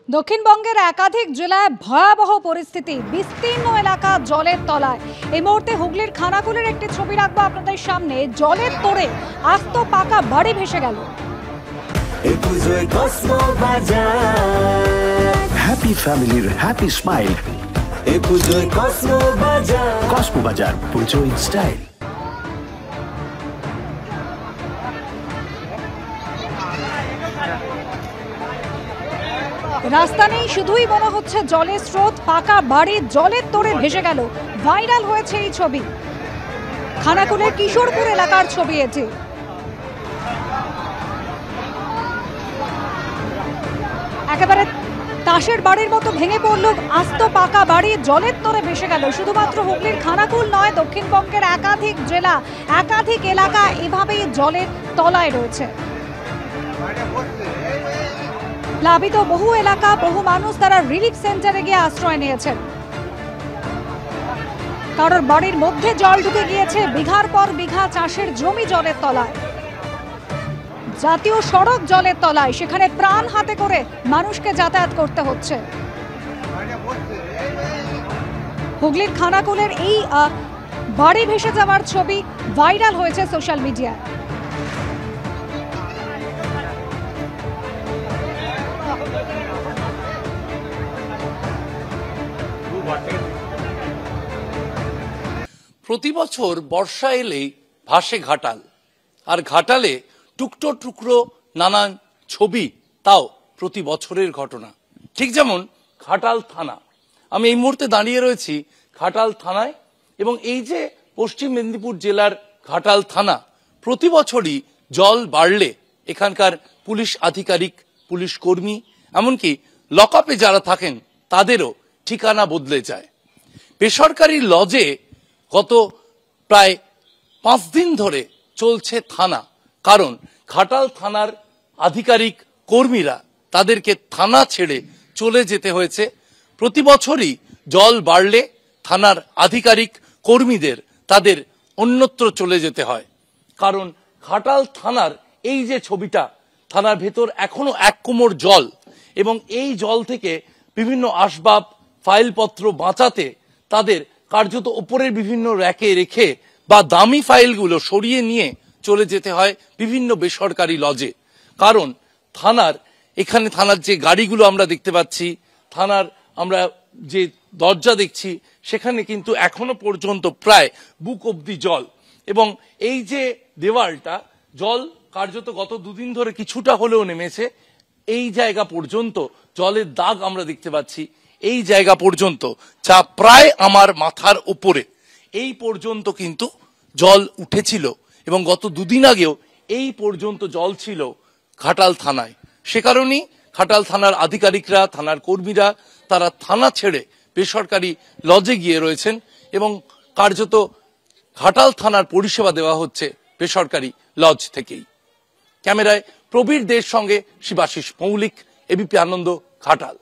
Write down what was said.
দক্ষিণবঙ্গের একাধিক জেলায় ভয়াবহ পরিস্থিতি, বিস্তীর্ণ এলাকা জলের তলায়। এই মুহূর্তে হুগলির খানাকুলের একটি ছবি রাখবো আপনাদের সামনে। জলের তোড়ে আস্ত পাকা বাড়ি ভেসে গেল। হ্যাপি ফ্যামিলির হ্যাপি স্মাইল। কসমো বাজার, পুজো ইন স্টাইল। রাস্তা নেই, শুধুই মনে হচ্ছে জলের স্রোত। পাকা বাড়ি জলের তোড়ে ভেসে গেল। ভাইরাল হয়েছে এই ছবি। খানাকুলের কিশোরপুর এলাকার ছবি এটি। একেবারে তাসের বাড়ির মতো ভেঙে পড়ল আস্ত পাকা বাড়ি, জলের তোড়ে ভেসে গেল। শুধুমাত্র হুগলির খানাকুল নয়, দক্ষিণবঙ্গের একাধিক জেলা, একাধিক এলাকা এভাবেই জলের তলায় রয়েছে। প্লাবিত বহু এলাকা, বহু মানুষ তারা রিলিফ সেন্টারে গিয়ে আশ্রয় নিয়েছেন। কারোর বাড়ির মধ্যে জল ঢুকে গিয়েছে, বিঘার পর বিঘা চাষের জমি জলের তলায়, জাতীয় সড়ক জলের তলায়। সেখানে প্রাণ হাতে করে মানুষকে যাতায়াত করতে হচ্ছে। হুগলির খানাকুলের এই বাড়ি ভেসে যাওয়ার ছবি ভাইরাল হয়েছে সোশ্যাল মিডিয়ায়। প্রতি বছর বর্ষা এলেই ভাসে ঘাটাল, আর ঘাটালে টুকরো টুকরো নানান ছবি, তাও প্রতি বছরের ঘটনা। ঠিক যেমন ঘাটাল থানা। আমি এই মুহূর্তে দাঁড়িয়ে রয়েছি ঘাটাল থানায়, এবং এই যে পশ্চিম মেদিনীপুর জেলার ঘাটাল থানা, প্রতি বছরই জল বাড়লে এখানকার পুলিশ আধিকারিক, পুলিশ কর্মী, এমনকি লকআপে যারা থাকেন তাদেরও ঠিকানা বদলে যায়। বেসরকারি লজে গত প্রায় 5 দিন ধরে চলছে থানা, কারণ ঘাটাল থানার আধিকারিক কর্মীরা তাদেরকে থানা ছেড়ে চলে যেতে হয়েছে। প্রতি বছরই জল বাড়লে থানার আধিকারিক কর্মীদের তাদের অন্যত্র চলে যেতে হয়, কারণ ঘাটাল থানার এই যে ছবিটা, থানার ভেতর এখনো 1 কোমর জল, এবং এই জল থেকে বিভিন্ন আসবাব, ফাইলপত্র বাঁচাতে তাদের কার্যত ওপরের বিভিন্ন র্যাকে রেখে বা দামি ফাইলগুলো সরিয়ে নিয়ে চলে যেতে হয় বিভিন্ন বেসরকারি লজে। কারণ থানার এখানে থানার যে গাড়িগুলো আমরা দেখতে পাচ্ছি, থানার আমরা যে দরজা দেখছি, সেখানে কিন্তু এখনো পর্যন্ত প্রায় বুক অব্দি জল, এবং এই যে দেওয়ালটা, জল কার্যত গত 2 দিন ধরে কিছুটা হলেও নেমেছে। এই জায়গা পর্যন্ত জলের দাগ আমরা দেখতে পাচ্ছি, এই জায়গা পর্যন্ত, যা প্রায় আমার মাথার উপরে, এই পর্যন্ত কিন্তু জল উঠেছিল, এবং গত 2 দিন আগেও এই পর্যন্ত জল ছিল ঘাটাল থানায়। সে কারণেই ঘাটাল থানার আধিকারিকরা, থানার কর্মীরা, তারা থানা ছেড়ে বেসরকারি লজে গিয়ে রয়েছেন, এবং কার্যত ঘাটাল থানার পরিষেবা দেওয়া হচ্ছে বেসরকারি লজ থেকেই। ক্যামেরায় প্রবীর দের সঙ্গে শিবাশিস মৌলিক, এবিপি আনন্দ, ঘাটাল।